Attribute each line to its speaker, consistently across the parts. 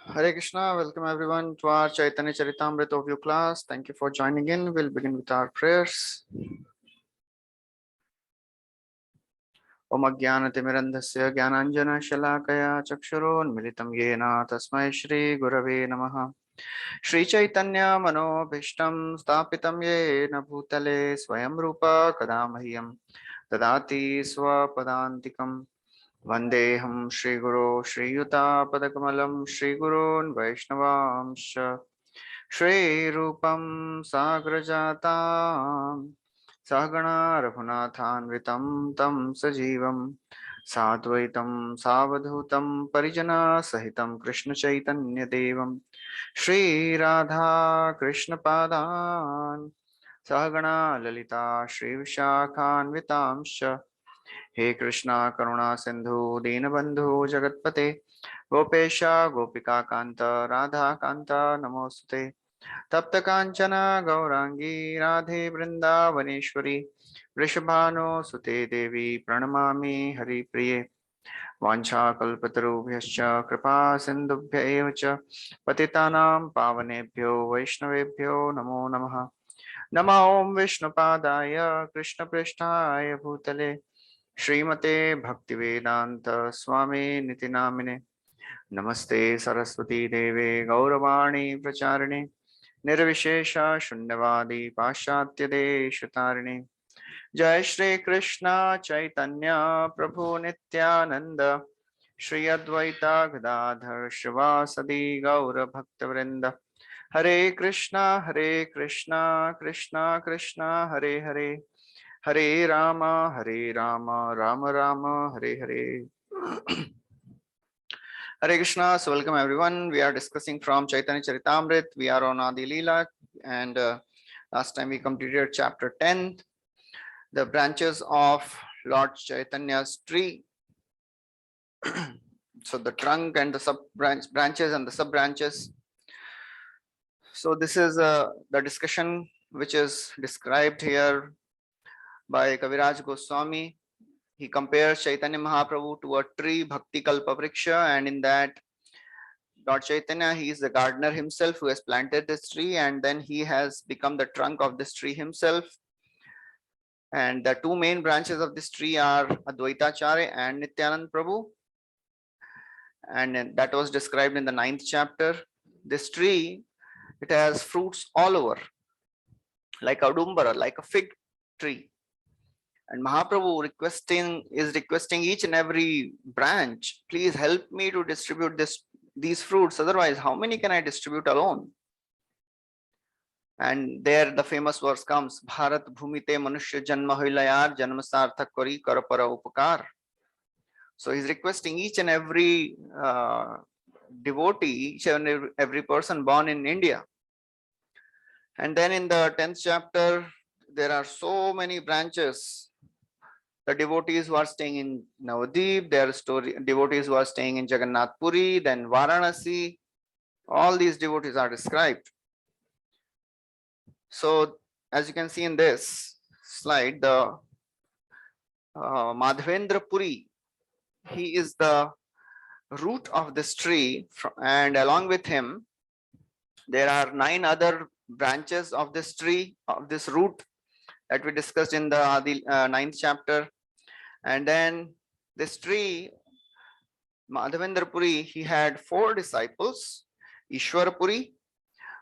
Speaker 1: Hare Krishna, welcome everyone to our Caitanya Charitāmrita overview class. Thank you for joining in. We'll begin with our prayers. Om Ajnanatimirandhasya Jnananjana Shalakaya Chakshurunmilitam Yena Tasmai Shri Gurave Namaha. Shri Chaitanya Manobhishtam Stapitam Yena Bhutale Swayam Rupa Kadamahyam Dadati Swapadantikam Vandeham Shri Guru Shri Yuta Padakamalam Shri Gurun Vaishnavamsha Shri Rupam Sagrajatam Sahagana Raghunathanvitam Tam Sajivam Sadvaitam Savadhutam Parijana Sahitam Krishna Chaitanya Devam Shri Radha Krishna Padan Sahagana Lalita Shri Vishakhanvitamsha He Krishna Karuna Sindhu Dinabandhu Jagatpate Gopesha Gopika Kanta Radha Kanta Namosute Tapta Kanchana Gaurangi Radhe Vrindavaneshwari Vrishabhano Sute Devi Pranamami Hari Priye Vancha Kalpatarubhyascha Kripa Sindhubhya eva cha Patitanam Pavanebhyo Vaishnavebhyo Namo Namaha Nama Om Vishnupadaya Krishna Prishtaya Bhutale Srimate Bhaktivedanta Swami Nitinamine Namaste Saraswati Deve Gauravani Pracharine Nirvishesha Shunyavadi Pashatya Deshatarine Jai Shri Krishna Chaitanya Prabhu Nityananda Shri Advaita Gadadhar Shivasadi Gaura Bhaktavrinda Hare Krishna Krishna Krishna Hare Hare Hare Rama Rama Rama Hare Hare. Hare Krishna. So welcome everyone. We are discussing from Caitanya Charitāmrita. We are on Adi Leela, and last time we completed chapter 10, the branches of Lord Chaitanya's tree. So the trunk and the branches and the sub branches. So this is the discussion which is described here by Kaviraj Goswami. He compares Chaitanya Mahaprabhu to a tree, Bhakti Kalpa Vriksha, and in that Lord Chaitanya, he is the gardener himself who has planted this tree, and then he has become the trunk of this tree himself. And the two main branches of this tree are Advaitacharya and Nityanand Prabhu, and that was described in the 9th chapter. This tree, it has fruits all over, like a Udumbara, like a fig tree. And Mahaprabhu is requesting each and every branch, please help me to distribute these fruits. Otherwise, how many can I distribute alone? And there the famous verse comes, Bharat Bhumite Manushya Janma Hoilayar Janma Sarthak Kari Karapara Upakar. So he's requesting each and every devotee, each and every person born in India. And then in the 10th chapter, there are so many branches. The devotees who are staying in Navadip, there are devotees who are staying in Jagannath Puri, then Varanasi. All these devotees are described. So as you can see in this slide, the Madhavendra Puri, he is the root of this tree, and along with him, there are 9 other branches of this tree, of this root, that we discussed in the 9th chapter. And then this tree, Madhavendra Puri, he had 4 disciples, Ishwar Puri,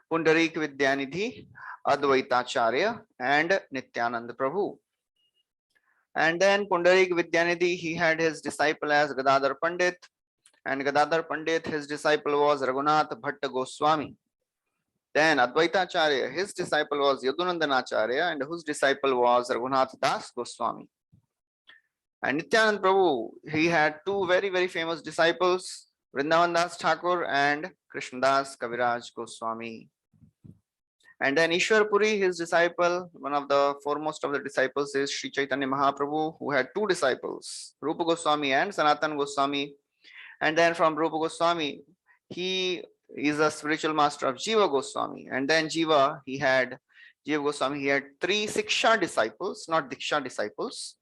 Speaker 1: Pundarik Vidyanidhi, Advaitacharya, and Nityananda Prabhu. And then Pundarik Vidyanidhi, he had his disciple as Gadadhar Pandit, and Gadadhar Pandit, his disciple was Raghunath Bhatta Goswami. Then Advaitacharya, his disciple was Yadunandanacharya, and whose disciple was Raghunath Das Goswami. And Nityanand Prabhu, he had 2 very, very famous disciples, Vrindavan Das Thakur and Krishnadas Kaviraj Goswami. And then Ishwar Puri, his disciple, one of the foremost of the disciples is Sri Chaitanya Mahaprabhu, who had 2 disciples, Rupa Goswami and Sanatan Goswami. And then from Rupa Goswami, he is a spiritual master of Jiva Goswami. And then Jiva Goswami, he had 3 Siksha disciples, not Diksha disciples.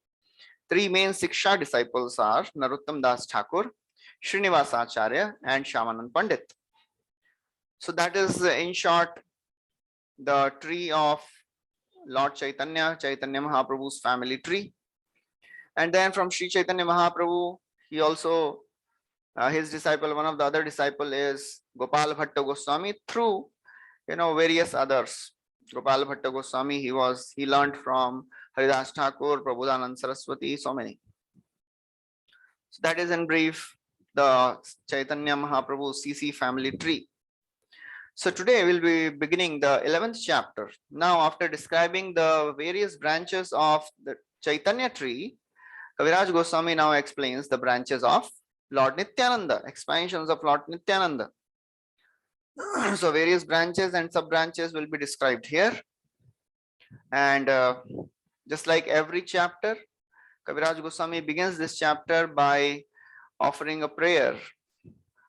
Speaker 1: 3 main Siksha disciples are Narottam Das Thakur, Srinivas Acharya, and Shyamanand Pandit. So that is in short the tree of Lord Chaitanya, Chaitanya Mahaprabhu's family tree. And then from Sri Chaitanya Mahaprabhu, he also his disciple, one of the other disciple is Gopal Bhatta Goswami through various others. Gopal Bhatta Goswami, he learned from Haridas Thakur, Prabodhanand Saraswati, so many. So that is in brief the Chaitanya Mahaprabhu CC family tree. So today we'll be beginning the 11th chapter. Now, after describing the various branches of the Chaitanya tree, Kaviraj Goswami now explains the branches of Lord Nityananda, expansions of Lord Nityananda. So various branches and sub branches will be described here. And just like every chapter, Kaviraj Goswami begins this chapter by offering a prayer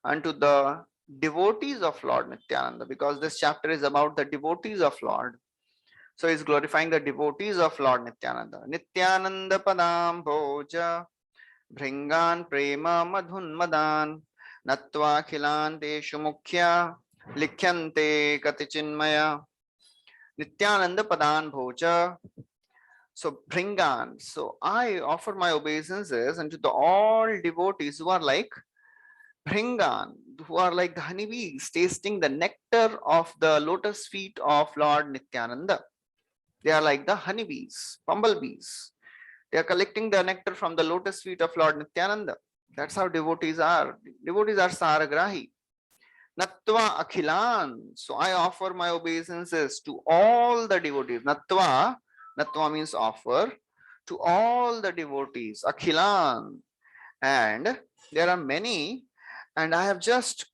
Speaker 1: unto the devotees of Lord Nityananda, because this chapter is about the devotees of Lord. So he's glorifying the devotees of Lord Nityananda. Nityananda padam bhoja bhringan prema madhun madan natva khilan deshu mukhya likhyante katichinmaya. Nityananda padan bhoja. So bhringan. So I offer my obeisances unto the all devotees who are like Bhringan, who are like the honeybees tasting the nectar of the lotus feet of Lord Nityananda. They are like the honeybees, bumblebees. They are collecting the nectar from the lotus feet of Lord Nityananda. That's how devotees are. Devotees are saragrahi. Natva akhilan. So I offer my obeisances to all the devotees. Natva means offer to all the devotees. Akhilan. And there are many, and I have just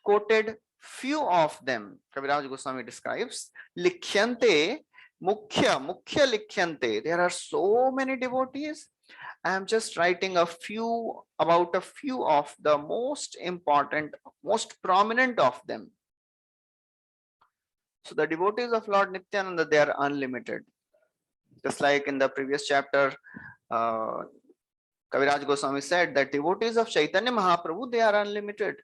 Speaker 1: quoted few of them. Kaviraj Goswami describes likhyante, mukhya likhyante. There are so many devotees. I am just writing about a few of the most important, most prominent of them. So the devotees of Lord Nityananda, they are unlimited. Just like in the previous chapter, Kaviraj Goswami said that devotees of Chaitanya Mahaprabhu, they are unlimited.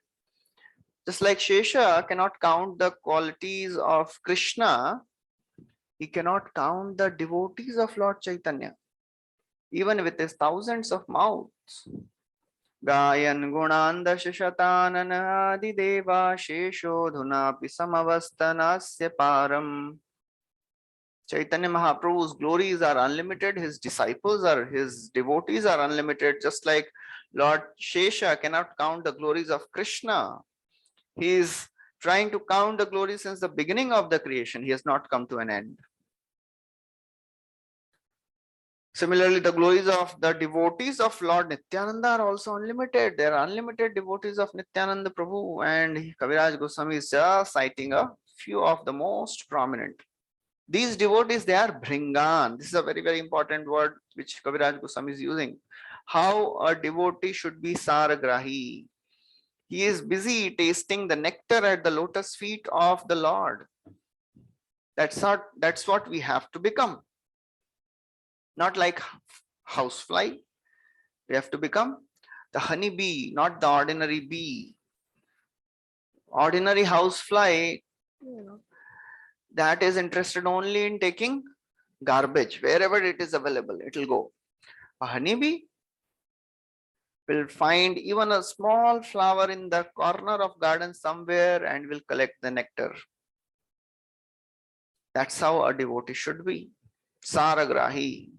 Speaker 1: Just like Shesha cannot count the qualities of Krishna, he cannot count the devotees of Lord Chaitanya, even with his thousands of mouths. Gayan gunanda shashatanana adideva shesho dhunapi samavastanasya param. Chaitanya Mahaprabhu's glories are unlimited, his devotees are unlimited, just like Lord Shesha cannot count the glories of Krishna. He is trying to count the glory since the beginning of the creation. He has not come to an end. Similarly, the glories of the devotees of Lord Nityananda are also unlimited. There are unlimited devotees of Nityananda Prabhu, and Kaviraj Goswami is just citing a few of the most prominent. These devotees, they are bhringan. This is a very, very important word which Kaviraj Goswami is using. How a devotee should be saragrahi. He is busy tasting the nectar at the lotus feet of the Lord. That's what we have to become. Not like housefly. We have to become the honey bee, not the ordinary bee. Ordinary housefly, that is interested only in taking garbage. Wherever it is available, it will go. A honeybee will find even a small flower in the corner of garden somewhere and will collect the nectar. That's how a devotee should be. Saragrahi.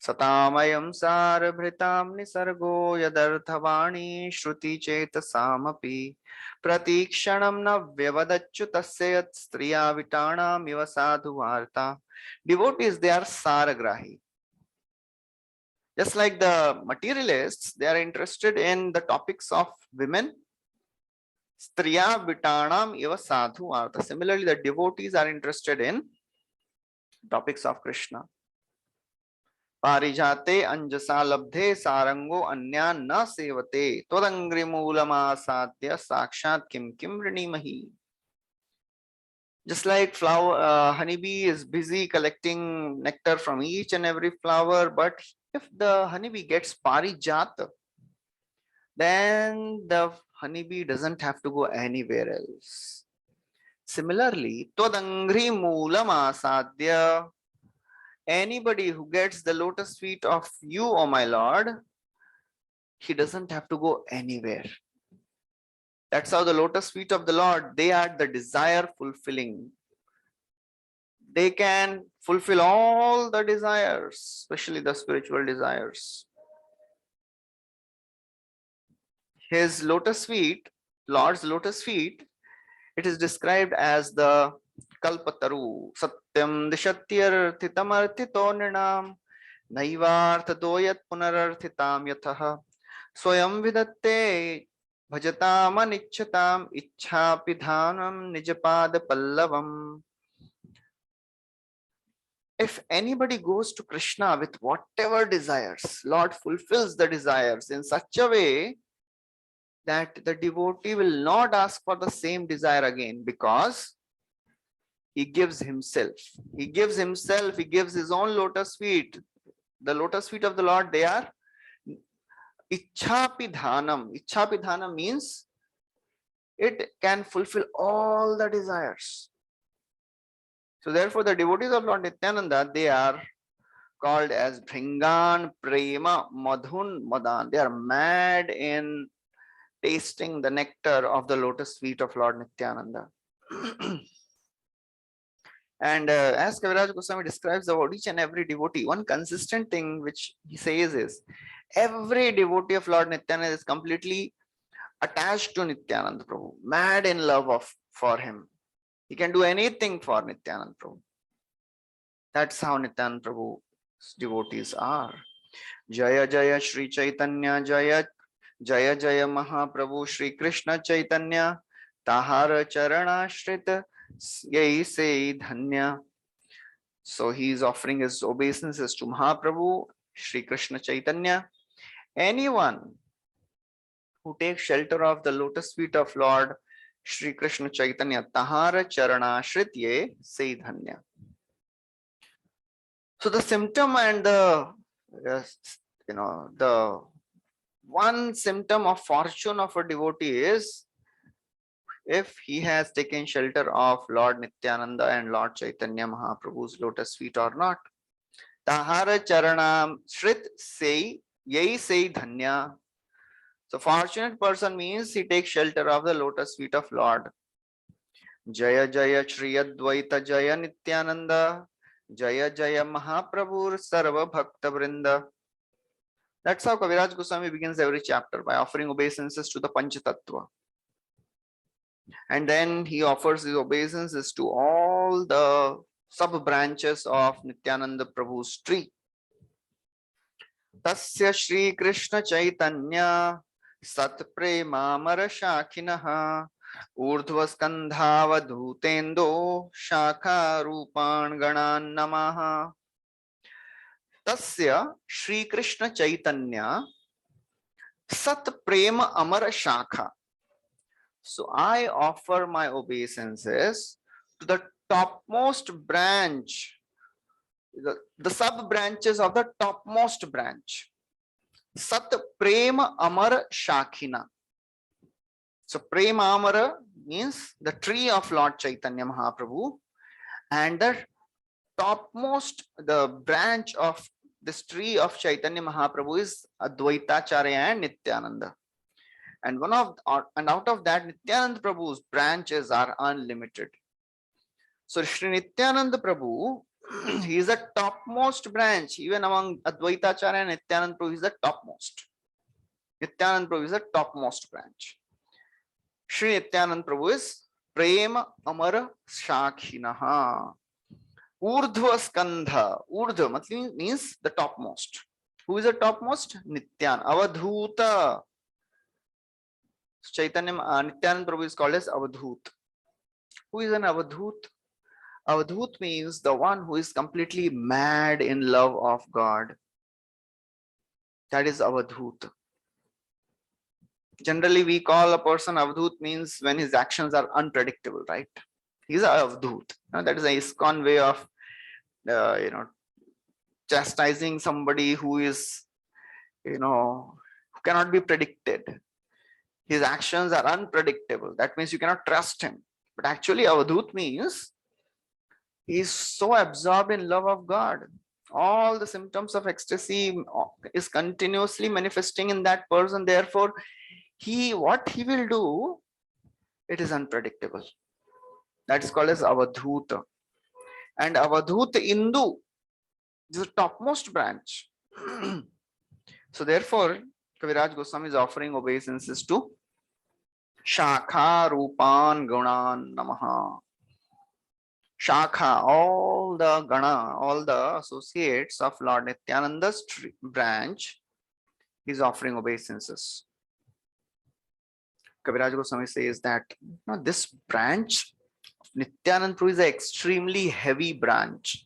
Speaker 1: Satamayam sarabhritam nisargo yadarthavani shruti chetasamapi pratikshanam na vyavadacchu tasyat striya vitanam iva sadhu varta. Devotees, they are saragrahi. Just like the materialists, they are interested in the topics of women. Striya vitanam iva sadhu artha. Similarly, the devotees are interested in topics of Krishna. Parijate anjasa labdhe sarango anya na sevate todangri moolama sadhya sakshat kim rinimahi. Just like honeybee is busy collecting nectar from each and every flower, but if the honeybee gets parijata, then the honeybee doesn't have to go anywhere else. Similarly, Twadangri Moolam Asadya, anybody who gets the lotus feet of you, O my Lord, he doesn't have to go anywhere. That's how the lotus feet of the Lord, they are the desire fulfilling. They can fulfill all the desires, especially the spiritual desires. His lotus feet, Lord's lotus feet, it is described as the Kalpataru, Satyam Dishatyarthitam Arthito Nirnam, Naivarthadoyat Punararthitam Yatha, Swayam Vidatte Bhajatam Anichatam Ichhapidhanam Nijapad Pallavam. If anybody goes to Krishna with whatever desires, Lord fulfills the desires in such a way that the devotee will not ask for the same desire again, because he gives himself. He gives himself, he gives his own lotus feet. The lotus feet of the Lord, they are Ichhapidhanam. Ichhapidhanam means it can fulfill all the desires. So therefore, the devotees of Lord Nityananda, they are called as Bhringan Prema Madhun Madan. They are mad in tasting the nectar of the lotus feet of Lord Nityananda. And as Kaviraj Goswami describes about each and every devotee, one consistent thing which he says is, every devotee of Lord Nityananda is completely attached to Nityananda Prabhu, mad in love for him. He can do anything for Nityananda Prabhu. That's how Nityananda Prabhu's devotees are. Jaya Jaya Shri Caitanya Jaya Jaya Jaya Mahaprabhu Shri Krishna Caitanya Tahara Charana Shrita Yai Se Dhanya. So he is offering his obeisances to Mahaprabhu Shri Krishna Caitanya. Anyone who takes shelter of the lotus feet of Lord Shri Krishna Chaitanya, Tahara Charana Shritye Se Dhanya. So the symptom and the one symptom of fortune of a devotee is if he has taken shelter of Lord Nityananda and Lord Chaitanya Mahaprabhu's lotus feet or not. Tahara Charana Shrit Se Yai Se Dhanya. So fortunate person means he takes shelter of the lotus feet of Lord. Jaya Jaya Shri Advaita Jaya Nityananda Jaya Jaya Mahaprabhu Sarva Bhakta Vrinda. That's how Kaviraj Goswami begins every chapter, by offering obeisances to the Panchatattva. And then he offers his obeisances to all the sub branches of Nityananda Prabhu's tree. Tasya Shri Krishna Chaitanya Sat Premamara Shakhinaha Urdhva Skandhavadhutendo Shakha Rupan Ganan Namaha. Tasya Shri Krishna Chaitanya Sat Prema Amara Shakha. So I offer my obeisances to the topmost branch, the sub branches of the topmost branch. Sat Prema Amara Shakhina. So Prema Amara means the tree of Lord Chaitanya Mahaprabhu, and the topmost, the branch of this tree of Chaitanya Mahaprabhu is Advaitacharya and Nityananda. And out of that, Nityananda Prabhu's branches are unlimited. So Shri Nityananda Prabhu, he is the topmost branch, even among Advaitacharya and Nityananda Prabhu, he is the topmost. Nityananda Prabhu is the topmost branch. Shri Nityananda Prabhu is Prema Amara Shakhinaha. Urdhva Skandha. Urdhva means the topmost. Who is the topmost? Nityan. Avadhuta. Chaitanya Nityananda Prabhu is called as Avadhut. Who is an Avadhut? Avadhut means the one who is completely mad in love of God. That is Avadhut. Generally, we call a person Avadhut means when his actions are unpredictable, right? He's an Avadhut. That is a ISKCON way of, chastising somebody who is, who cannot be predicted. His actions are unpredictable. That means you cannot trust him. But actually, Avadhut means he is so absorbed in love of God. All the symptoms of ecstasy is continuously manifesting in that person. Therefore, what he will do, it is unpredictable. That is called as Avadhuta. And Avadhuta Indu is the topmost branch. So therefore, Kaviraj Goswami is offering obeisances to Shakha Rupan Gunan Namaha. Shakha, all the Gana, all the associates of Lord Nityananda's branch, he is offering obeisances. Kaviraj Goswami says that this branch of Nityananda Prabhu is an extremely heavy branch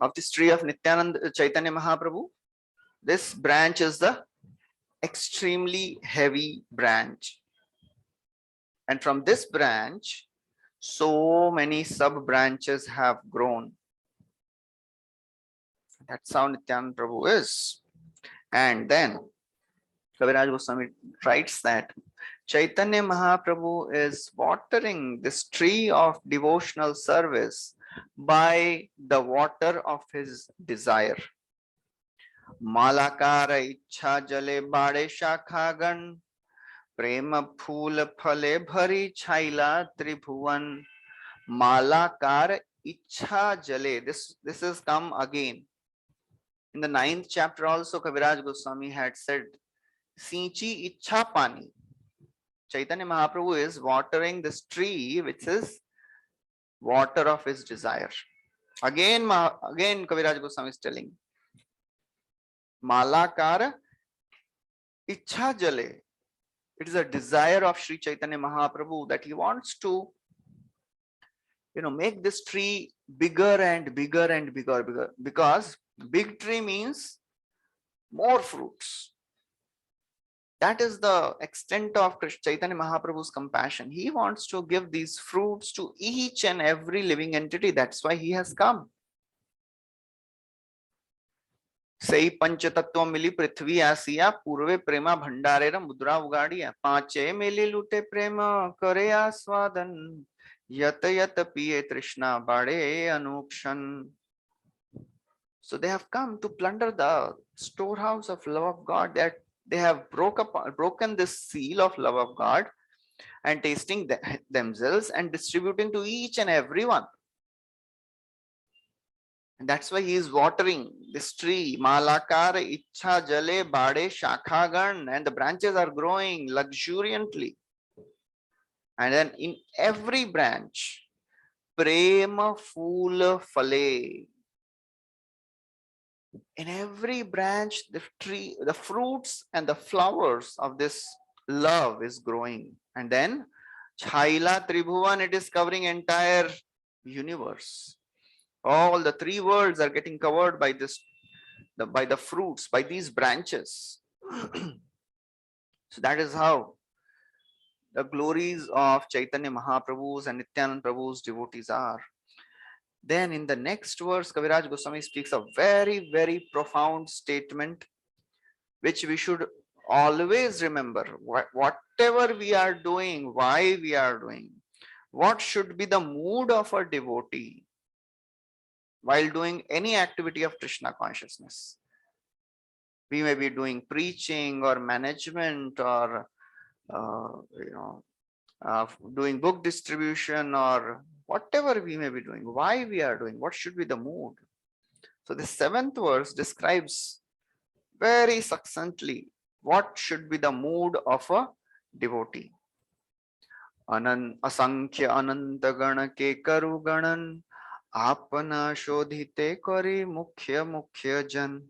Speaker 1: of this tree of Nityananda Chaitanya Mahaprabhu. This branch is the extremely heavy branch. And from this branch, so many sub branches have grown. That's how Nityananda Prabhu is. And then Kaviraj Goswami writes that Chaitanya Mahaprabhu is watering this tree of devotional service by the water of his desire. Malakara ichha jale bade shakhagan prema phool phale bhari chaila tribhuvan. Malakar ichha jale. This has come again. In the 9th chapter also Kaviraj Goswami had said, Sinchi ichha pani. Chaitanya Mahaprabhu is watering this tree which is water of his desire. Again Kaviraj Goswami is telling, Malakar ichha jale. It is a desire of Sri Chaitanya Mahaprabhu that he wants to make this tree bigger and bigger and bigger, because big tree means more fruits. That is the extent of Chaitanya Mahaprabhu's compassion. He wants to give these fruits to each and every living entity. That's why he has come. Sei panchatattva mili prithvi asiya purve prema bhandarera mudra ugadiya panche mili lute prema kare aswadan yata yata piye trishna bade anukshan. So they have come to plunder the storehouse of love of God. That they have broken this seal of love of God and tasting themselves and distributing to each and everyone. And that's why he is watering this tree. Malakara ichha jale bade shakhagan, and the branches are growing luxuriantly. And then in every branch, prema phool phale. In every branch, the fruits and the flowers of this love is growing. And then Chaila Tribhuvan, it is covering entire universe. All the 3 worlds are getting covered by by the fruits, by these branches. So that is how the glories of Chaitanya Mahaprabhu's and Nityananda Prabhu's devotees are. Then in the next verse, Kaviraj Goswami speaks a very, very profound statement, which we should always remember. Whatever we are doing, why we are doing, what should be the mood of a devotee while doing any activity of Krishna consciousness. We may be doing preaching or management or doing book distribution or whatever we may be doing, why we are doing, what should be the mood. So the 7th verse describes very succinctly what should be the mood of a devotee. Asankhya ananta gana ke karu ganan apana shodhite kari mukhya jan.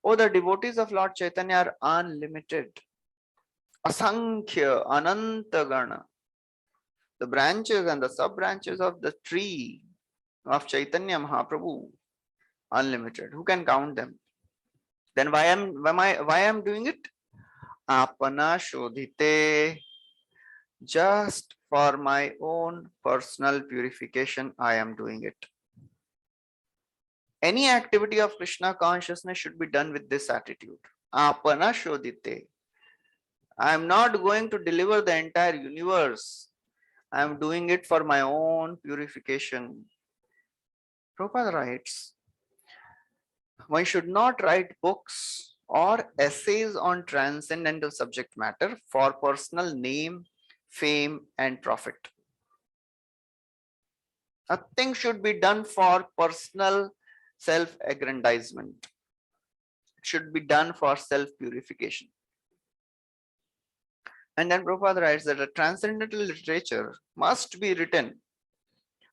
Speaker 1: Oh, the devotees of Lord Chaitanya are unlimited. Asankhya ananta gana. The branches and the sub branches of the tree of Chaitanya Mahaprabhu, unlimited. Who can count them? Then why am doing it? Apana shodhite. Just for my own personal purification, I am doing it. Any activity of Krishna consciousness should be done with this attitude. Apana shodite. I am not going to deliver the entire universe. I am doing it for my own purification. Prabhupada writes, one should not write books or essays on transcendental subject matter for personal name, fame, and profit. Nothing should be done for personal self-aggrandizement. It should be done for self-purification. And then Prabhupada writes that a transcendental literature must be written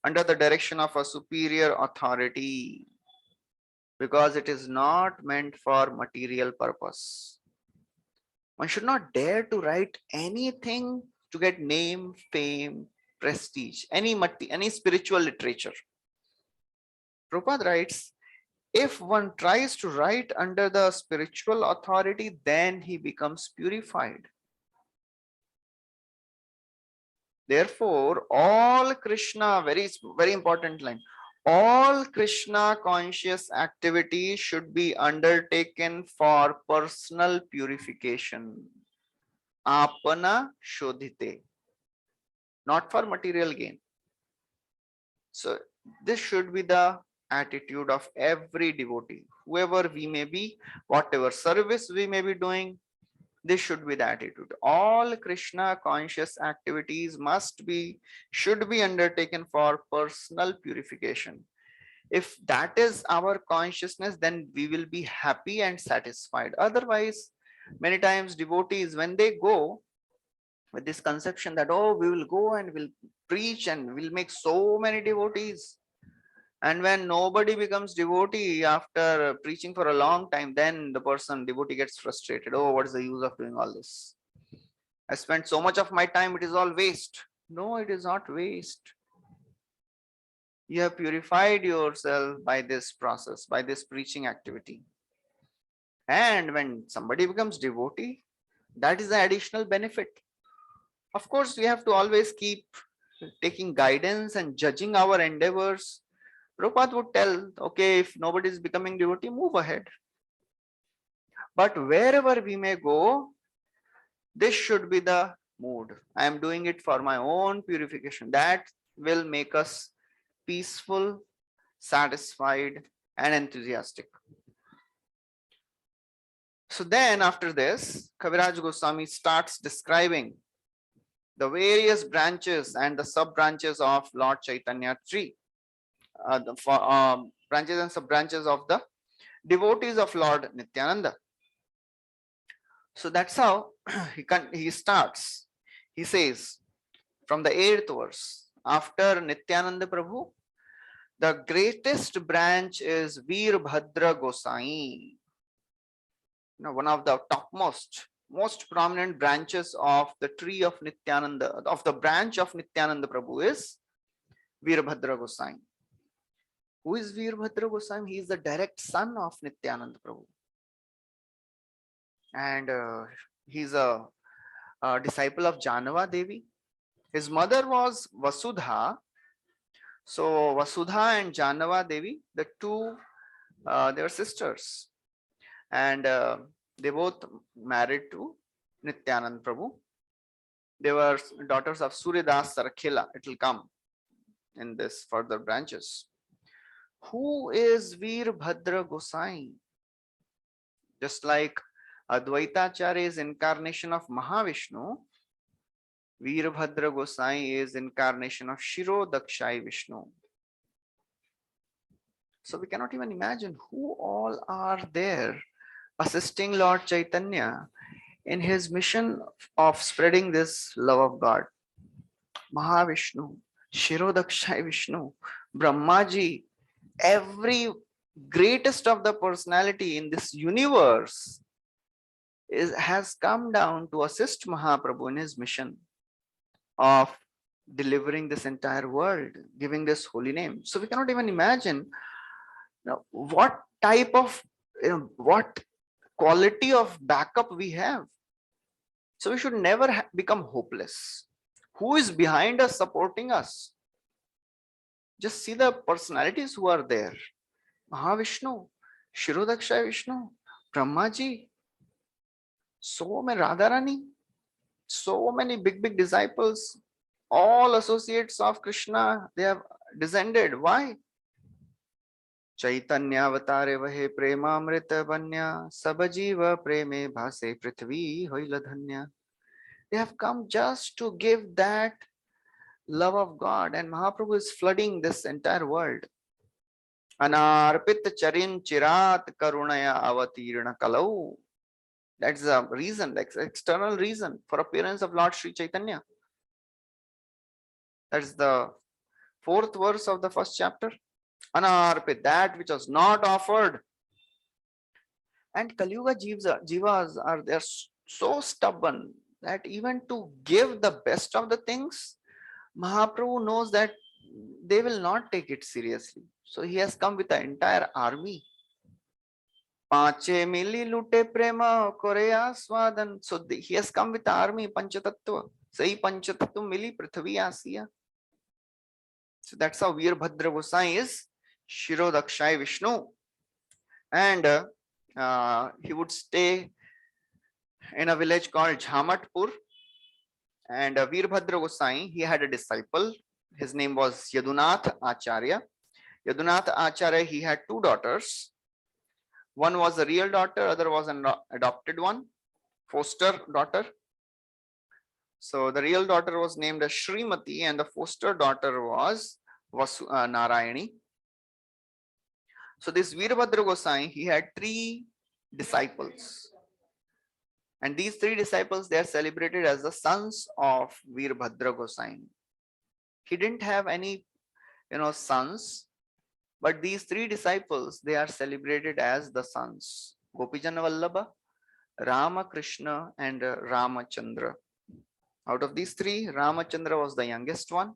Speaker 1: under the direction of a superior authority, because it is not meant for material purpose. One should not dare to write anything to get name, fame, prestige, any spiritual literature. Prabhupada writes, if one tries to write under the spiritual authority, then he becomes purified. Therefore, all Krishna, very important line, all Krishna conscious activities should be undertaken for personal purification. Apana shodhite, not for material gain. So this should be the attitude of every devotee, whoever we may be, whatever service we may be doing. This should be the attitude. All Krishna conscious activities should be undertaken for personal purification. If that is our consciousness, then we will be happy and satisfied. Otherwise, many times devotees, when they go with this conception that, oh, we will go and we'll preach and we'll make so many devotees, and when nobody becomes devotee after preaching for a long time, then the devotee gets frustrated. Oh, what is the use of doing all this? I spent so much of my time, it is all waste. No, it is not waste. You have purified yourself by this process, by this preaching activity. And when somebody becomes devotee, that is the additional benefit. Of course, we have to always keep taking guidance and judging our endeavors. Prabhupada would tell, okay, if nobody is becoming devotee, move ahead. But wherever we may go, this should be the mood. I am doing it for my own purification. That will make us peaceful, satisfied, and enthusiastic. So then after this, Kaviraj Goswami starts describing the various branches and the sub-branches of Lord Chaitanya tree. Branches and sub-branches of the devotees of Lord Nityananda. So that's how he starts. He says from the 8th verse, after Nityananda Prabhu, the greatest branch is Veerbhadra Gosai. One of the topmost, most prominent branches of the tree of Nityananda, of the branch of Nityananda Prabhu is Veerbhadra Gosai. Who is Veerbhadra Gosai? He is the direct son of Nityananda Prabhu. And he's a disciple of Janava Devi. His mother was Vasudha. So Vasudha and Janava Devi, the two, they were sisters. And they both married to Nityananda Prabhu. They were daughters of Suryadas Sarakhela. It will come in this further branches. Who is Veerbhadra Gosai? Just like Advaitacharya is incarnation of Mahavishnu, Veerbhadra Gosai is incarnation of Shirodakshai Vishnu. So we cannot even imagine who all are there assisting Lord Chaitanya in his mission of spreading this love of God. Mahavishnu, Shirodakshai Vishnu, Brahmaji, every greatest of the personality in this universe has come down to assist Mahaprabhu in his mission of delivering this entire world, giving this holy name. So we cannot even imagine what type of, what quality of backup we have. So we should never become hopeless. Who is behind us, supporting us? Just see the personalities who are there. Mahavishnu, Shirodakshay Vishnu, Brahmaji, so many Radharani, so many big disciples, all associates of Krishna, they have descended. Why? Chaitanya avatare vahe premamrita banya sabajiva preme bhase prithvi hoila dhanya. They have come just to give that love of God, and Mahaprabhu is flooding this entire world. Anarpit charin chirat karunaya avatirna kalau. That's the reason, that's external reason for appearance of Lord Sri Chaitanya. That's the fourth verse of the first chapter. Anarpit, that which was not offered. And Kali Yuga jivas are they're so stubborn that even to give the best of the things, Mahaprabhu knows that they will not take it seriously. So he has come with the entire army. Panche mili lute prema korea swadan. So he has come with the army, Panchatattva. Sahi Panchatattva mili prithvi asiya. So that's how Veerbhadra Gosai is Shirodakshay Vishnu. And he would stay in a village called Jhamatpur. And Veerbhadra Gosai, he had a disciple. His name was Yadunath Acharya. Yadunath Acharya, he had two daughters. One was a real daughter, other was an adopted one, foster daughter. So the real daughter was named as Srimati and the foster daughter was Narayani. So this Veerbhadra Gosai, he had three disciples. And these three disciples, they are celebrated as the sons of Veerbhadra Gosai. He didn't have any, sons, but these three disciples, they are celebrated as the sons. Gopijana Vallabha, Ramakrishna and Ramachandra. Out of these three, Ramachandra was the youngest one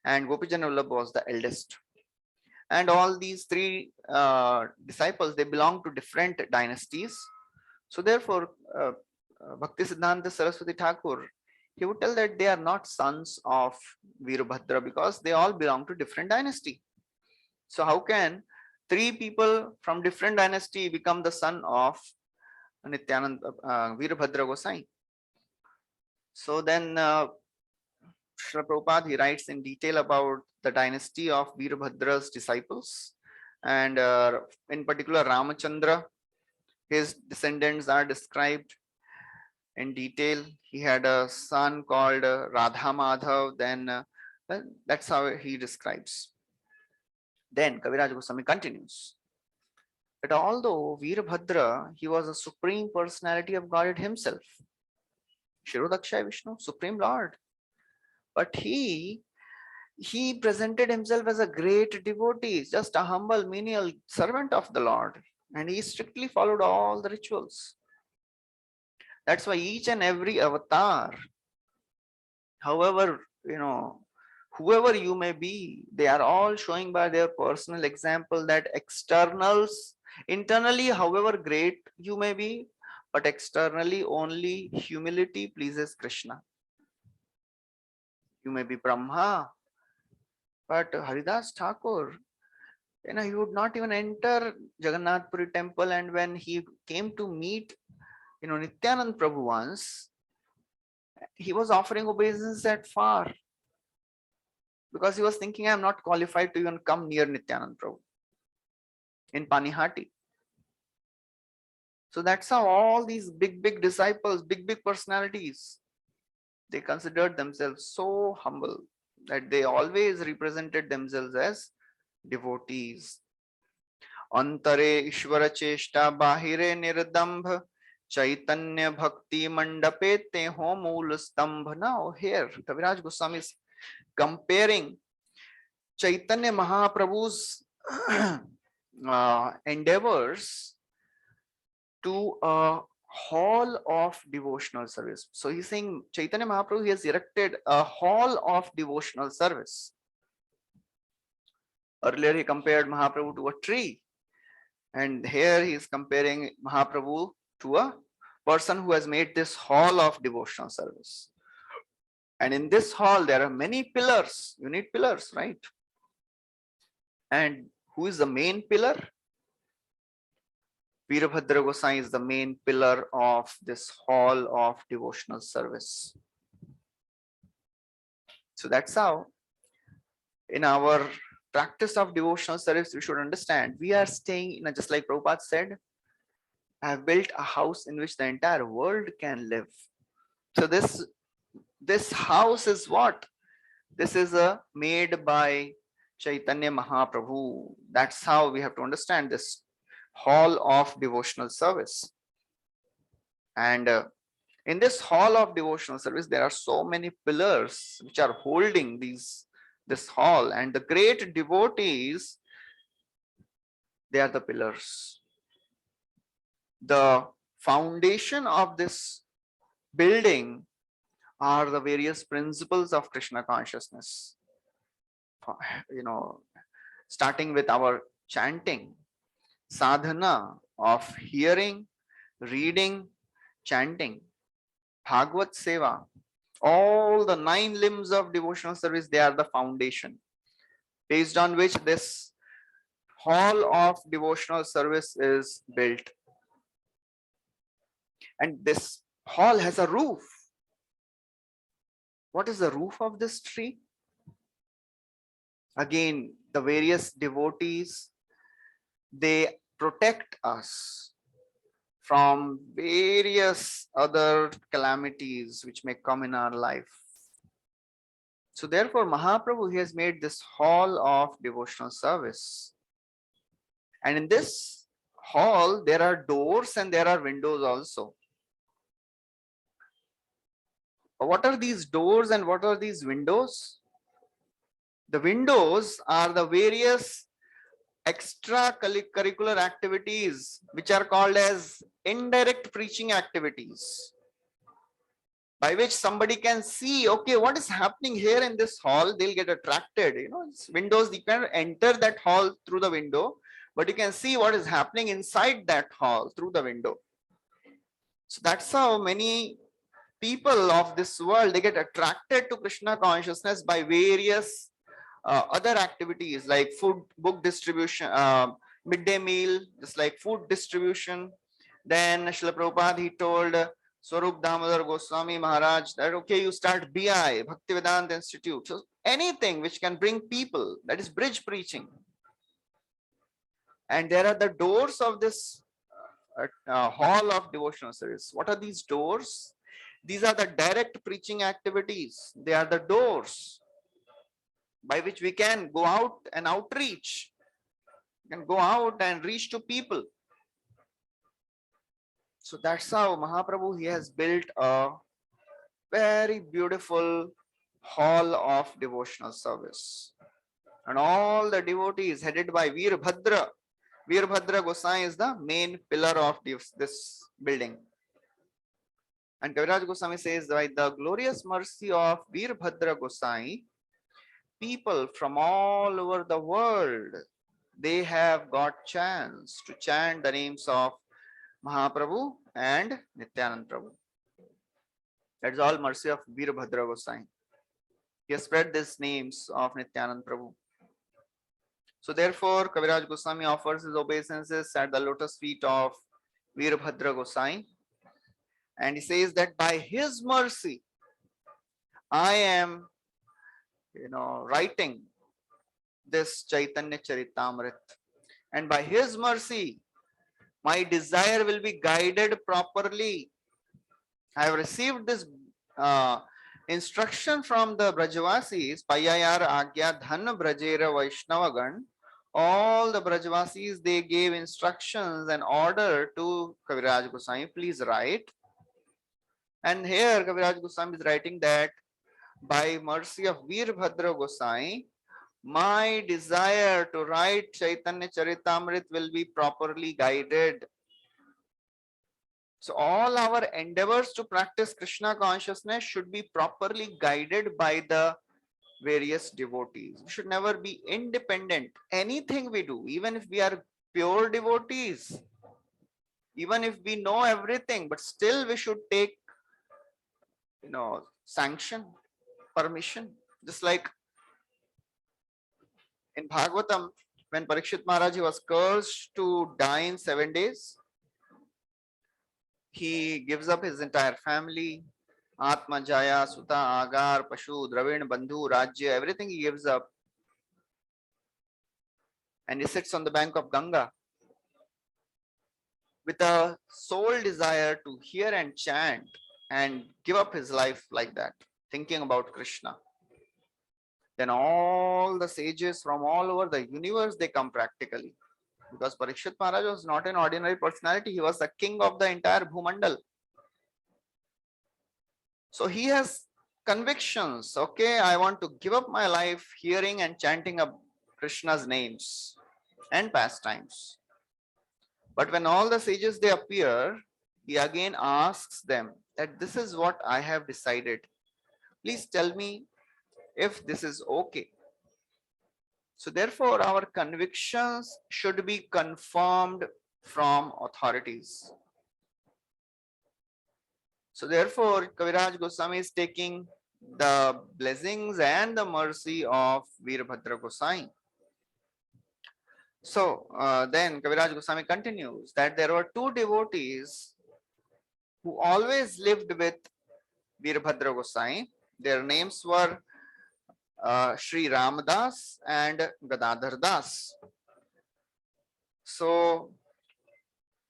Speaker 1: and Gopijana Vallabha was the eldest. And all these three disciples, they belong to different dynasties. So therefore, Bhaktisiddhanta Saraswati Thakur, he would tell that they are not sons of Veerbhadra because they all belong to different dynasty. So how can three people from different dynasty become the son of Nityanand Veerbhadra Gosai? So then Srila Prabhupada, he writes in detail about the dynasty of Veerbhadra's disciples, and in particular Ramachandra, his descendants are described in detail. He had a son called Radha Madhav. Then that's how he describes. Then Kaviraj Goswami continues that although Veerbhadra, he was a supreme personality of Godhead himself, Shirodakshay Vishnu, Supreme Lord, but he presented himself as a great devotee, just a humble menial servant of the Lord, and he strictly followed all the rituals. That's why each and every avatar, however, whoever you may be, they are all showing by their personal example that internally, however great you may be, but externally only humility pleases Krishna. You may be Brahma, but Haridas Thakur, he would not even enter Jagannath Puri temple, and when he came to meet Nityanand Prabhu once, he was offering obeisance at far because he was thinking, I am not qualified to even come near Nityanand Prabhu in Panihati. So that's how all these big disciples, big personalities, they considered themselves so humble that they always represented themselves as devotees. Antare Ishvara Cheshta Bahire Nirdambha Chaitanya Bhakti Mandape Te Ho Mool Stambha. Now here Kaviraj Goswami is comparing Chaitanya Mahaprabhu's endeavors to a hall of devotional service. So he's saying Chaitanya Mahaprabhu, he has erected a hall of devotional service. Earlier he compared Mahaprabhu to a tree, and here he is comparing Mahaprabhu to a person who has made this hall of devotional service. And in this hall there are many pillars. You need pillars, right? And Who is the main pillar? Veerabhadra Gosai is the main pillar of this hall of devotional service. So that's how in our practice of devotional service, we should understand we are staying in a, just like Prabhupada said, I have built a house in which the entire world can live. So this house is what? This is made by Caitanya Mahaprabhu. That's how we have to understand this hall of devotional service. And in this hall of devotional service, there are so many pillars which are holding this hall, and the great devotees, they are the pillars. The foundation of this building are the various principles of Krishna consciousness. Starting with our chanting, sadhana of hearing, reading, chanting, Bhagavad Seva, all the 9 limbs of devotional service, they are the foundation based on which this hall of devotional service is built. And this hall has a roof. What is the roof of this tree? Again, the various devotees, they protect us from various other calamities which may come in our life. So therefore, Mahaprabhu, he has made this hall of devotional service. And in this hall, there are doors and there are windows also. What are these doors and what are these windows? The windows are the various extracurricular activities which are called as indirect preaching activities, by which somebody can see, okay, what is happening here in this hall. They'll get attracted. It's windows, you can enter that hall through the window, but you can see what is happening inside that hall through the window. So that's how many people of this world, they get attracted to Krishna consciousness by various other activities like food, book distribution, midday meal, just like food distribution. Then Srila Prabhupada, he told Swarup Damodar Goswami Maharaj that, okay, you start BI, Bhaktivedanta Institute. So anything which can bring people, that is bridge preaching. And there are the doors of this hall of devotional service. What are these doors? These are the direct preaching activities. They are the doors by which we can go out and outreach. We can go out and reach to people. So that's how Mahaprabhu, he has built a very beautiful hall of devotional service. And all the devotees headed by Veerabhadra. Veerabhadra Gosai is the main pillar of this building. And Kaviraj Goswami says, by the glorious mercy of Veerabhadra Gosai, people from all over the world, they have got chance to chant the names of Mahaprabhu and Nityanand Prabhu. That's all mercy of Veerabhadra Gosai. He has spread these names of Nityanand Prabhu. So therefore, Kaviraj Goswami offers his obeisances at the lotus feet of Veerabhadra Gosai. And he says that by his mercy, I am, writing this Caitanya Caritāmrta. And by his mercy, my desire will be guided properly. I have received this instruction from the Brajavasis, Payayar Agya Dhan Brajera Vaishnavagan. All the Brajavasis, they gave instructions and order to Kaviraj Goswami, please write. And here Kaviraj Goswami is writing that by mercy of Veerabhadra Gosai, my desire to write Caitanya Caritāmrita will be properly guided. So all our endeavors to practice Krishna consciousness should be properly guided by the various devotees. We should never be independent. Anything we do, even if we are pure devotees, even if we know everything, but still we should take, sanction, permission. Just like in Bhagavatam, when Parikshit Maharaj was cursed to die in 7 days, he gives up his entire family, Atma, Jaya, Suta, Agar, Pashu, Dravin, Bandhu, Rajya, everything he gives up. And he sits on the bank of Ganga with a sole desire to hear and chant and give up his life like that, thinking about Krishna. Then all the sages from all over the universe, they come practically. Because Parikshit Maharaj was not an ordinary personality, he was the king of the entire Bhumandal. So he has convictions. Okay, I want to give up my life hearing and chanting of Krishna's names and pastimes. But when all the sages they appear, he again asks them that this is what I have decided. Please tell me if this is okay. So therefore, our convictions should be confirmed from authorities. So therefore, Kaviraj Goswami is taking the blessings and the mercy of Veerbhadra Gosai. So then Kaviraj Goswami continues that there were two devotees who always lived with Veerbhadra Gosai. Their names were Sri Ramdas and Gadadhar Das. So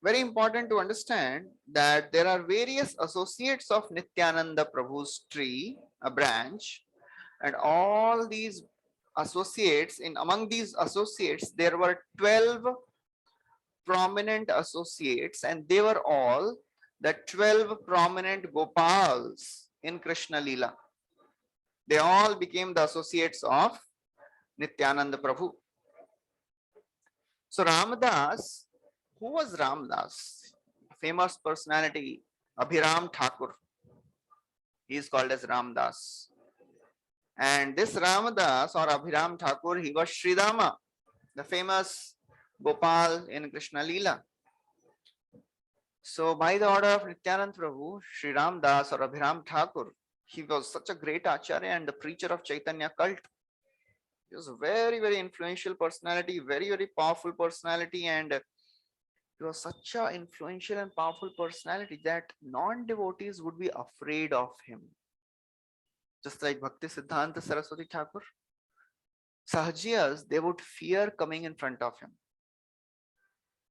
Speaker 1: very important to understand that there are various associates of Nityananda Prabhu's tree, a branch, and all these associates, among these associates, there were 12 prominent associates, and they were all the 12 prominent Gopals in Krishna Leela. They all became the associates of Nityananda Prabhu. So Ramdas, who was Ramdas? Famous personality, Abhiram Thakur. He is called as Ramdas. And this Ramdas or Abhiram Thakur, he was Sridama, the famous Gopal in Krishna Leela. So by the order of Nityananda Prabhu, Sri Ramdas or Abhiram Thakur, he was such a great acharya and the preacher of Caitanya cult. He was a very, very influential personality, very, very powerful personality, and he was such an influential and powerful personality that non-devotees would be afraid of him. Just like Bhakti Siddhanta Saraswati Thakur, Sahajiyas, they would fear coming in front of him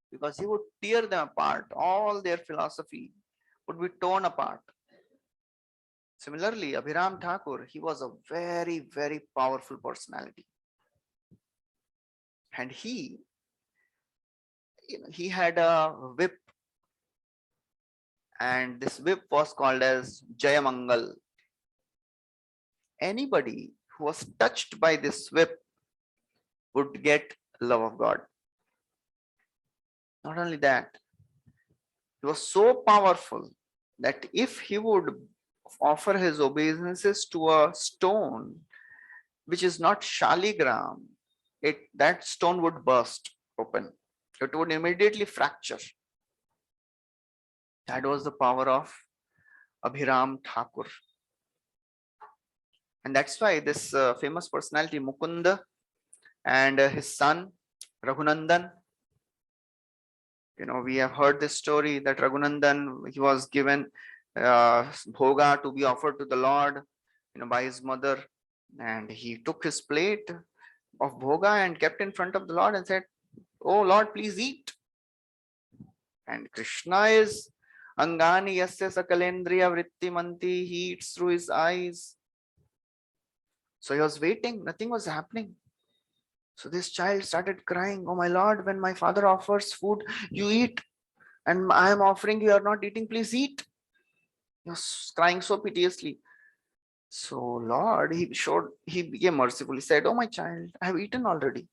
Speaker 1: because he would tear them apart. All their philosophy would be torn apart. Similarly, Abhiram Thakur, he was a very, very powerful personality. And he had a whip, and this whip was called as Jayamangal. Anybody who was touched by this whip would get love of God. Not only that, he was so powerful that if he would offer his obeisances to a stone which is not Shaligram, that stone would burst open. It would immediately fracture. That was the power of Abhiram Thakur. And that's why this famous personality Mukunda and his son Raghunandan, we have heard this story that Raghunandan, he was given bhoga to be offered to the Lord, by his mother, and he took his plate of bhoga and kept in front of the Lord and said, "Oh Lord, please eat." And Krishna is Angani Yasya Sakalendriya Vritti Manti, he eats through his eyes. So he was waiting, nothing was happening. So this child started crying, "Oh my Lord, when my father offers food, you eat, and I am offering, you are not eating, please eat." He was crying so piteously. So Lord, he became merciful. He said, "Oh my child, I have eaten already."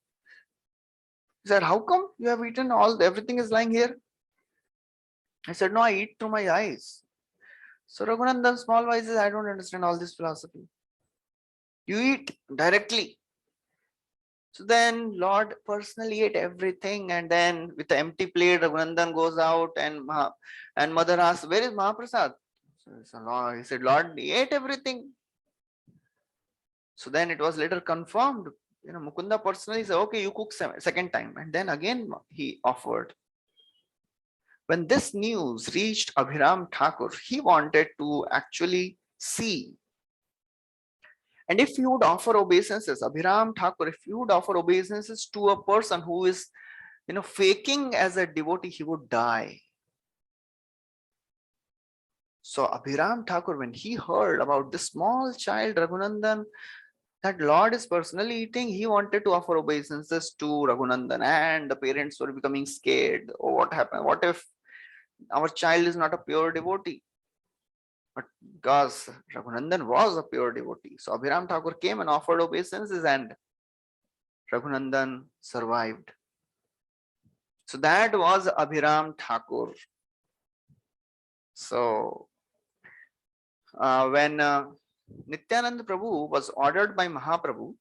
Speaker 1: He said, "How come you have eaten? Everything is lying here." I said, "No, I eat through my eyes." So Raghunandan, small wise, says, "I don't understand all this philosophy. You eat directly." So then Lord personally ate everything, and then with the empty plate, Raghunandan goes out, and mother asks, "Where is Mahaprasad?" So he said, "Lord, he ate everything." So then it was later confirmed Mukunda personally said, okay, you cook second time. And then again he offered. When this news reached Abhiram Thakur, he wanted to actually see. And if you would offer obeisances, Abhiram Thakur, if you would offer obeisances to a person who is, faking as a devotee, he would die. So Abhiram Thakur, when he heard about this small child, Raghunandan, that Lord is personally eating, he wanted to offer obeisances to Raghunandan, and the parents were becoming scared. Oh, what happened? What if our child is not a pure devotee? But because Raghunandan was a pure devotee, so Abhiram Thakur came and offered obeisances, and Raghunandan survived. So that was Abhiram Thakur. So when Nityananda Prabhu was ordered by Mahaprabhu,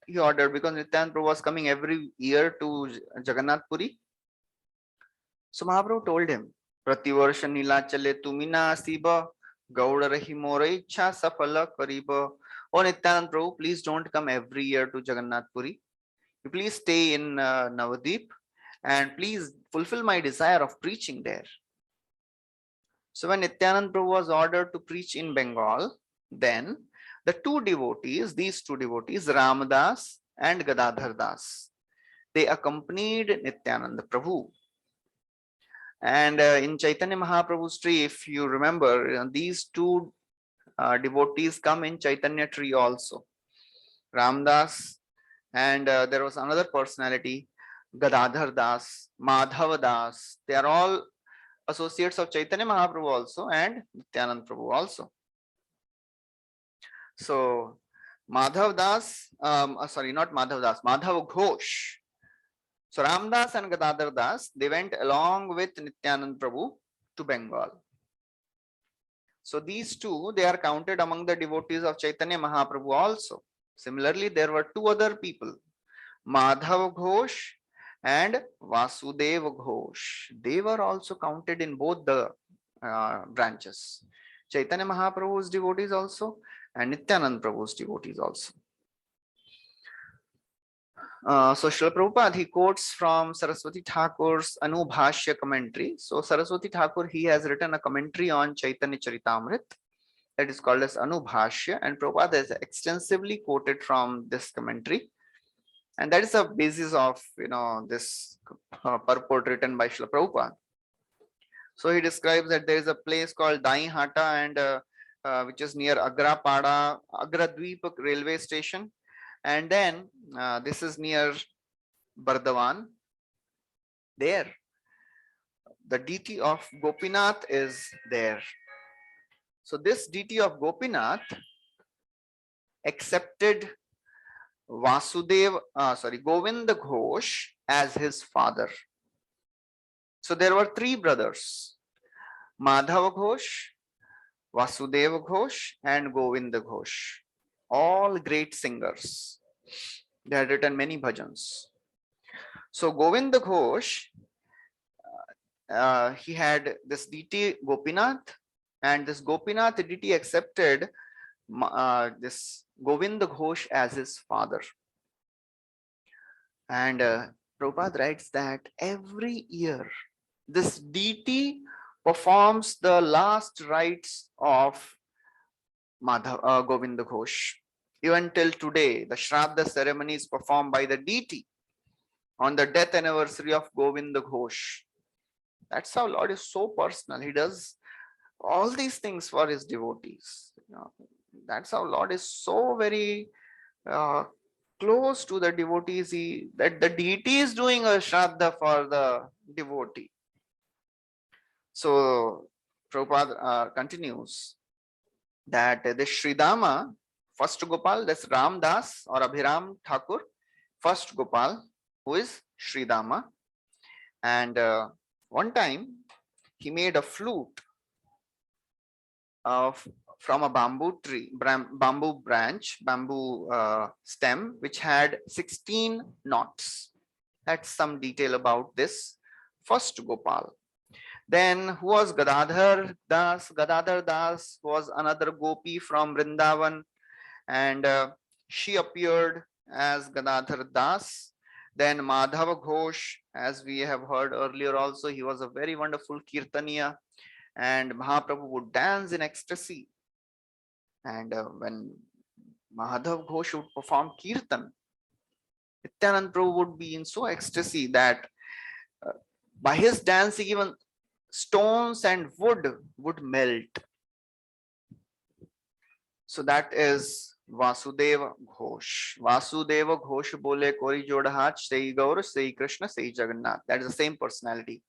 Speaker 1: he ordered, because Nityananda Prabhu was coming every year to Jagannath Puri. So Mahaprabhu told him, Prativarsha Nilachale Tumina Siba Gaur Rahi Morecha Safala Kariba. Oh Nityananda Prabhu, please don't come every year to Jagannath Puri. You please stay in Navadip and please fulfill my desire of preaching there. So when Nityananda Prabhu was ordered to preach in Bengal, then these two devotees, Ramdas and Gadadhar Das, they accompanied Nityananda Prabhu. And in Chaitanya Mahaprabhu's tree, if you remember, these two devotees come in Chaitanya tree also. Ramdas, and there was another personality, Gadadhar Das, Madhava Das. They are all associates of Chaitanya Mahaprabhu also and Nityananda Prabhu also. So Madhav Das, not Madhav Das, Madhav Ghosh. So Ramdas and Gadadhar Das, they went along with Nityananda Prabhu to Bengal. So these two, they are counted among the devotees of Chaitanya Mahaprabhu also. Similarly, there were two other people, Madhav Ghosh and Vasudeva Ghosh. They were also counted in both the branches. Chaitanya Mahaprabhu's devotees also and Nityananda Prabhu's devotees also. So Srila Prabhupada, he quotes from Saraswati Thakur's Anubhashya commentary. So Saraswati Thakur, he has written a commentary on Chaitanya Caritāmrta that is called as Anubhashya, and Prabhupada has extensively quoted from this commentary. And that is the basis of this purport written by Srila Prabhupada. So he describes that there is a place called Dai Hata, and which is near Agradweep railway station. And then this is near Bardhaman. There, the deity of Gopinath is there. So this deity of Gopinath accepted Govinda Ghosh as his father. So there were three brothers, Madhava Ghosh, Vasudeva Ghosh, and Govinda Ghosh. All great singers. They had written many bhajans. So Govinda Ghosh, he had this deity Gopinath, and this Gopinath deity accepted this Govinda Ghosh as his father. And Prabhupada writes that every year this deity performs the last rites of Govinda Ghosh. Even till today, the Shraddha ceremony is performed by the deity on the death anniversary of Govinda Ghosh. That's how Lord is so personal. He does all these things for his devotees. That's how Lord is so very close to the devotees. That the deity is doing a Shraddha for the devotee. So Prabhupada continues that this Sridama, first Gopal, that's Ram Das or Abhiram Thakur, first Gopal, who is Sridama. And one time he made a flute from a bamboo tree, bamboo branch, bamboo stem, which had 16 knots. That's some detail about this first Gopal. Then who was Gadadhar Das? Gadadhar Das was another gopi from Vrindavan, and she appeared as Gadadhar Das. Then Madhava Ghosh, as we have heard earlier also, he was a very wonderful Kirtaniya, and Mahaprabhu would dance in ecstasy. And when Madhav Ghosh would perform Kirtan, Nityanand Prabhu would be in so ecstasy that uh, by his dancing, even stones and wood would melt. So that is Vasudeva Ghosh. Vasudeva Ghosh bole kori jodhat Sri Gaur, Sri Krishna, Sri Jagannath. That is the same personality,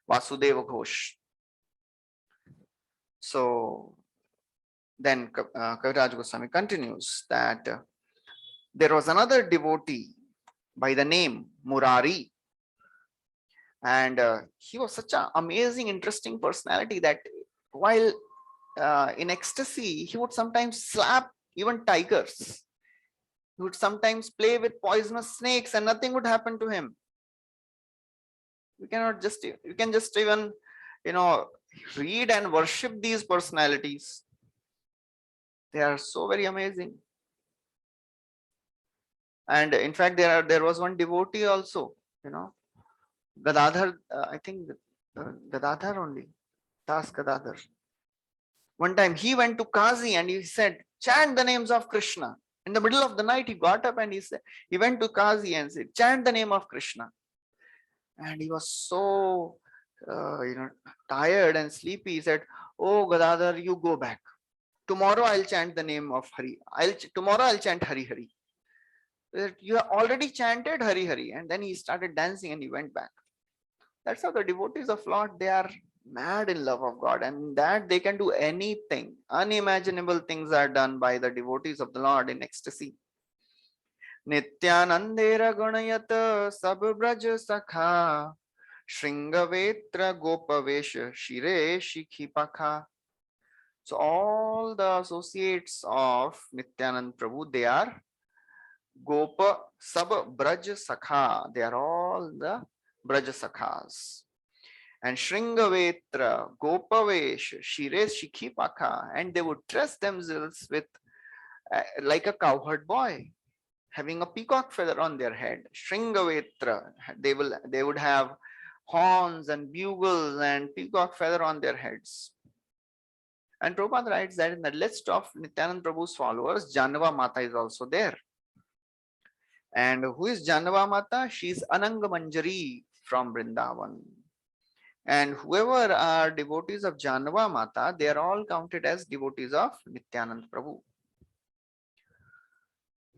Speaker 1: Vasudeva Ghosh. So then Kaviraj Goswami continues that there was another devotee by the name Murari, and he was such an amazing, interesting personality that while in ecstasy, he would sometimes slap even tigers. He would sometimes play with poisonous snakes and nothing would happen to him. You can just even, read and worship these personalities. They are so very amazing. And in fact, there was one devotee also, Gadadhar, I think Gadadhar only, Das Gadadhar. One time he went to Kazi and he said, chant the names of Krishna. In the middle of the night, he got up and he went to Kazi and said, chant the name of Krishna. And he was so, tired and sleepy. He said, oh, Gadadhar, you go back. Tomorrow I'll chant the name of Hari. Tomorrow I'll chant Hari Hari. You have already chanted Hari Hari. And then he started dancing and he went back. That's how the devotees of Lord, they are mad in love of God, and that they can do anything. Unimaginable things are done by the devotees of the Lord in ecstasy. Nityanandera Gunayata Sab Braj Sakha Shringavetra Gopavesh Shire Shikhipakha. So all the associates of Nityanand Prabhu, they are Gopa Sab Braj Sakha. They are all the Braja Sakhas. And Shringavetra, Gopavesh, Shire Shikhipakha, and they would dress themselves with like a cowherd boy, having a peacock feather on their head. Shringavetra, they would have horns and bugles and peacock feather on their heads. And Prabhupada writes that in the list of Nityanand Prabhu's followers, Janava Mata is also there. And who is Janava Mata? She is Ananga Manjari from Vrindavan. And whoever are devotees of Janava Mata, they are all counted as devotees of Nityanand Prabhu.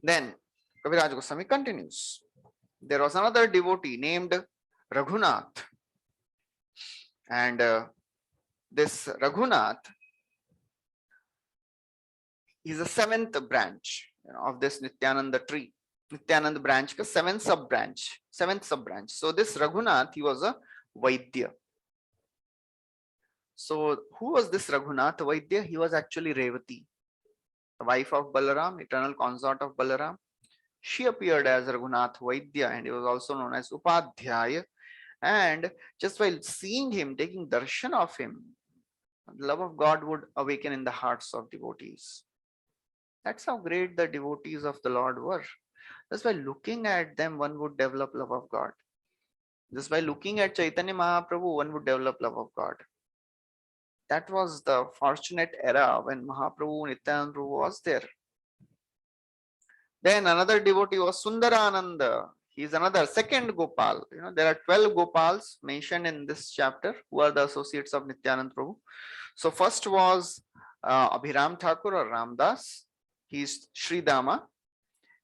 Speaker 1: Then Kaviraj Goswami continues. There was another devotee named Raghunath. And this Raghunath is the seventh branch of this Nityananda tree. Nityananda branch, seventh sub branch. So this Raghunath, he was a Vaidya. So who was this Raghunath Vaidya? He was actually Revati, the wife of Balaram, eternal consort of Balaram. She appeared as Raghunath Vaidya, and he was also known as Upadhyaya. And just while seeing him, taking darshan of him, the love of God would awaken in the hearts of devotees. That's how great the devotees of the Lord were. Just by looking at them, one would develop love of God. Just by looking at Chaitanya Mahaprabhu, one would develop love of God. That was the fortunate era when Mahaprabhu Nityananda Prabhu was there. Then another devotee was Sundarananda. He is another second Gopal. There are 12 Gopals mentioned in this chapter who are the associates of Nityananda Prabhu. So first was Abhiram Thakur or Ramdas. He is Sridama.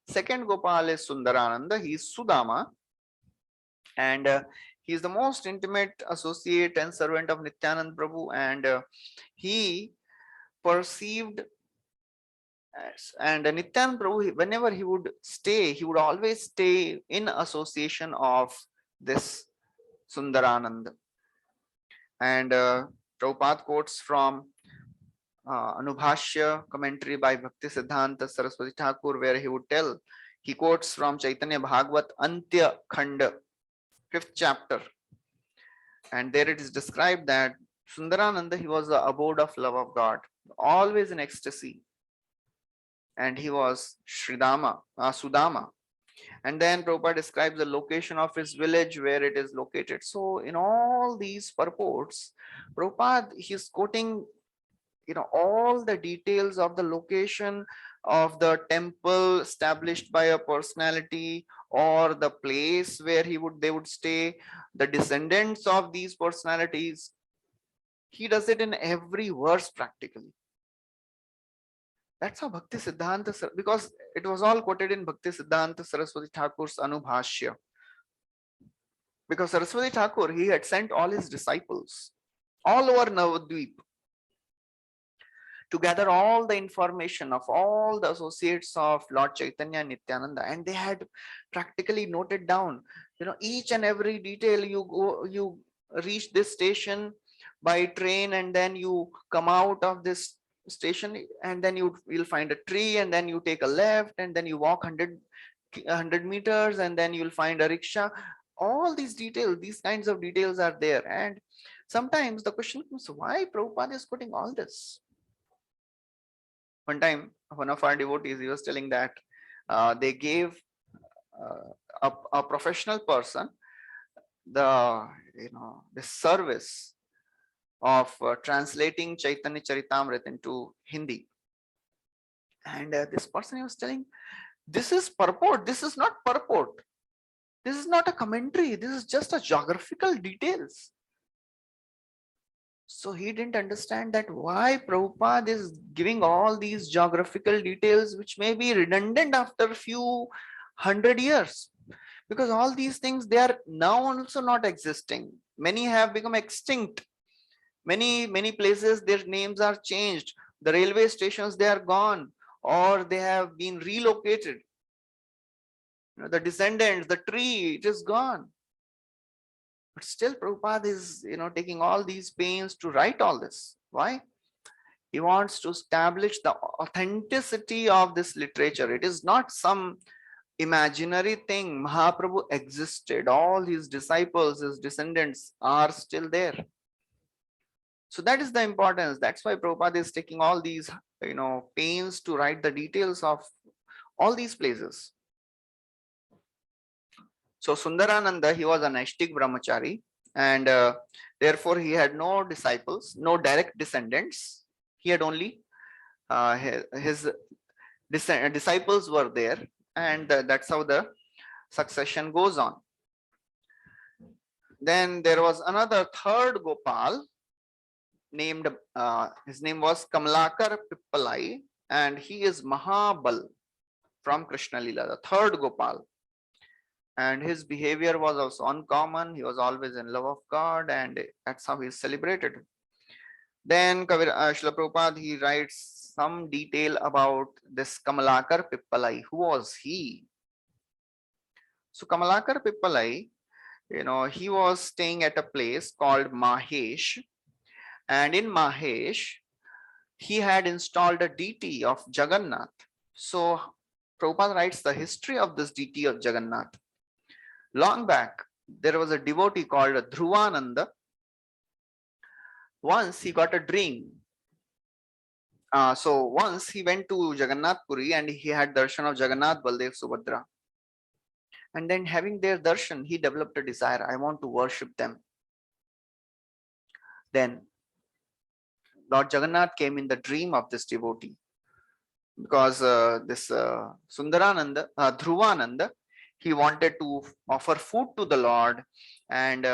Speaker 1: Second Gopal is Sundarananda. He is Sudama. And he is the most intimate associate and servant of Nityananda Prabhu, and he perceived, and Nityananda Prabhu, whenever he would stay, he would always stay in association of this Sundarananda. And Prabhupada quotes from Anubhashya commentary by Bhakti Siddhanta Saraswati Thakur, where he quotes from Chaitanya Bhagavat Antya Khanda, 5th chapter, and there it is described that Sundarananda, he was the abode of love of God, always in ecstasy. and he was Sudama. And then Prabhupada describes the location of his village where it is located. So in all these purports, Prabhupada, he's quoting, all the details of the location of the temple established by a personality, or the place where they would stay, the descendants of these personalities. He does it in every verse practically. That's how Bhakti Siddhanta, because it was all quoted in Bhakti Siddhanta Saraswati Thakur's Anubhashya. Because Saraswati Thakur, he had sent all his disciples all over Navadvip to gather all the information of all the associates of Lord Chaitanya and Nityananda, and they had practically noted down, each and every detail. You reach this station by train, and then you come out of this station, and then you'll find a tree, and then you take a left, and then you walk 100 meters, and then you'll find a rickshaw. All these details, these kinds of details are there. And sometimes the question comes, why Prabhupada is putting all this? One time, one of our devotees, he was telling that they gave a professional person the service of translating Chaitanya Charitāmrta into Hindi. And this person, he was telling, this is purport, this is not purport, this is not a commentary, this is just a geographical details. So he didn't understand that why Prabhupada is giving all these geographical details, which may be redundant after a few 100 years, because all these things, they are now also not existing. Many have become extinct. Many places, their names are changed. The railway stations, they are gone, or they have been relocated. The descendants, the tree, it is gone. But still Prabhupada is, taking all these pains to write all this. Why? He wants to establish the authenticity of this literature. It is not some imaginary thing. Mahaprabhu existed. All his disciples, his descendants are still there. So that is the importance. That's why Prabhupada is taking all these, pains to write the details of all these places. So Sundarananda, he was a Naishtik Brahmachari, and therefore he had no disciples, no direct descendants. He had only his disciples were there, and that's how the succession goes on. Then there was another third Gopal named, his name was Kamalakar Pippalai, and he is Mahabal from Krishna Lila, the third Gopal. And his behavior was also uncommon. He was always in love of God, and that's how he is celebrated. Then Srila Prabhupada, he writes some detail about this Kamalakar Pippalai. Who was he? So Kamalakar Pippalai, he was staying at a place called Mahesh, and in Mahesh, he had installed a deity of Jagannath. So Prabhupada writes the history of this deity of Jagannath. Long back, there was a devotee called Dhruvananda. Once he got a dream. So once he went to Jagannath Puri, and he had darshan of Jagannath, Baldev, Subhadra. And then having their darshan, he developed a desire. I want to worship them. Then Lord Jagannath came in the dream of this devotee, because this Sundarananda, Dhruvananda, he wanted to offer food to the Lord, and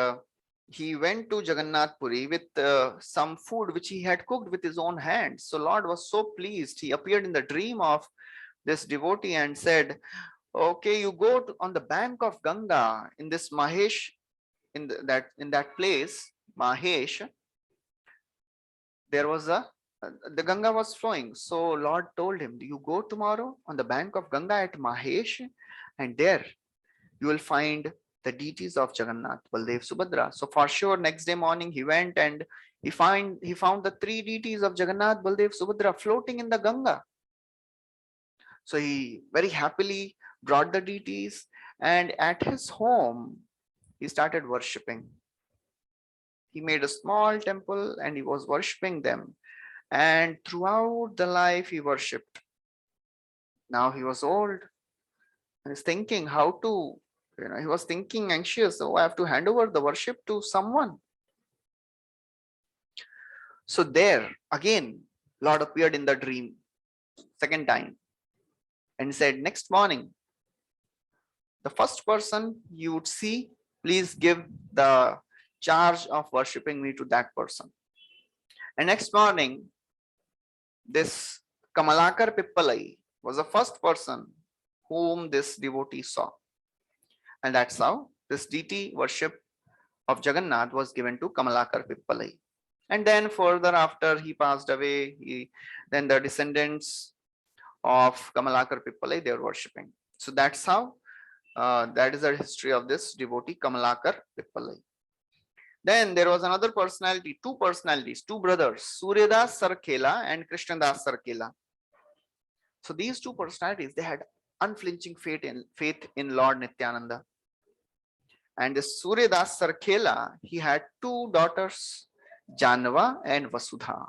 Speaker 1: he went to Jagannath Puri with some food which he had cooked with his own hands. So Lord was so pleased. He appeared in the dream of this devotee and said, okay, you go on the bank of Ganga in this Mahesh, in that place, Mahesh, there was the Ganga was flowing. So Lord told him, you go tomorrow on the bank of Ganga at Mahesh, and there you will find the deities of Jagannath, Baldev, Subhadra. So for sure, next day morning he went, and he found the three deities of Jagannath, Baldev, Subhadra floating in the Ganga. So he very happily brought the deities, and at his home he started worshipping. He made a small temple and he was worshipping them, and throughout the life he worshipped. Now he was old and he's thinking how to, he was thinking anxious. Oh, I have to hand over the worship to someone. So there again, Lord appeared in the dream, second time, and said, next morning, the first person you would see, please give the charge of worshipping me to that person. And next morning, this Kamalakar Pippalai was the first person whom this devotee saw. And that's how this deity worship of Jagannath was given to Kamalakar Pippalai. And then further after he passed away, then the descendants of Kamalakar Pippalai, they were worshipping. So that's how, that is the history of this devotee Kamalakar Pippalai. Then there was another personality, two personalities, two brothers, Suryadas Sarkhela and Krishnadas Sarkhela. So these two personalities, they had unflinching faith in Lord Nityananda. And this Suryadas Sarkhela, he had two daughters, Janava and Vasudha.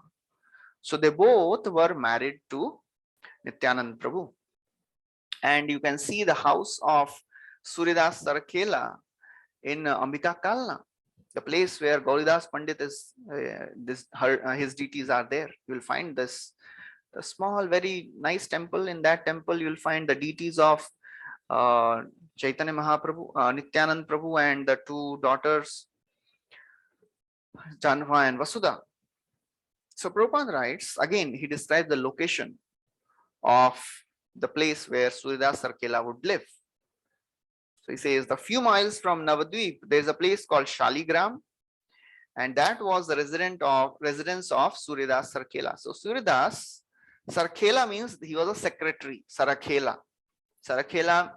Speaker 1: So they both were married to Nityanand Prabhu. And you can see the house of Suryadas Sarkhela in Ambika Kalna, the place where Gauridas Pandit is, his deities are there. You will find this a small, very nice temple. In that temple, you will find the deities of Chaitanya Mahaprabhu, Nityanand Prabhu, and the two daughters, Janva and Vasudha. So Prabhupada writes, again, he describes the location of the place where Suryadas Sarkhela would live. So he says, the few miles from Navadvip, there is a place called Shaligram, and that was the residence of Suryadas Sarkhela. So Suryadas Sarkhela means he was a secretary, Sarakhela. Sarakhela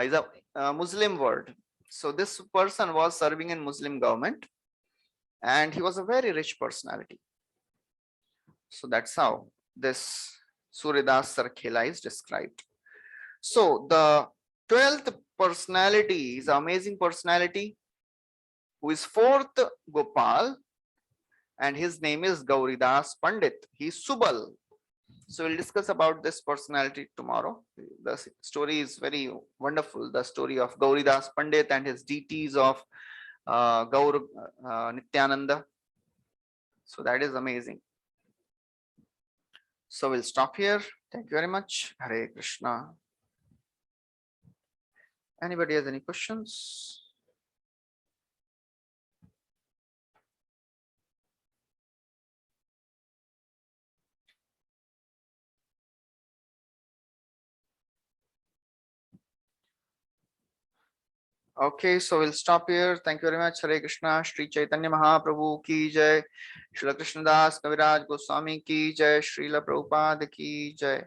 Speaker 1: is a Muslim word. So this person was serving in Muslim government, and he was a very rich personality. So that's how this Suryadas Sarkhela is described. So the 12th personality is an amazing personality who is fourth Gopal, and his name is Gauridas Pandit. He is Subal. So we'll discuss about this personality tomorrow. The story is very wonderful. The story of Gauridas Pandit and his deities of Gaur Nityananda. So that is amazing. So we'll stop here. Thank you very much. Hare Krishna. Anybody has any questions? Okay, so we'll stop here. Thank you very much. Hare Krishna. Shri Chaitanya Mahaprabhu ki jai. Srila Krishnadas Kaviraj Goswami ki jai. Srila Prabhupada ki jai.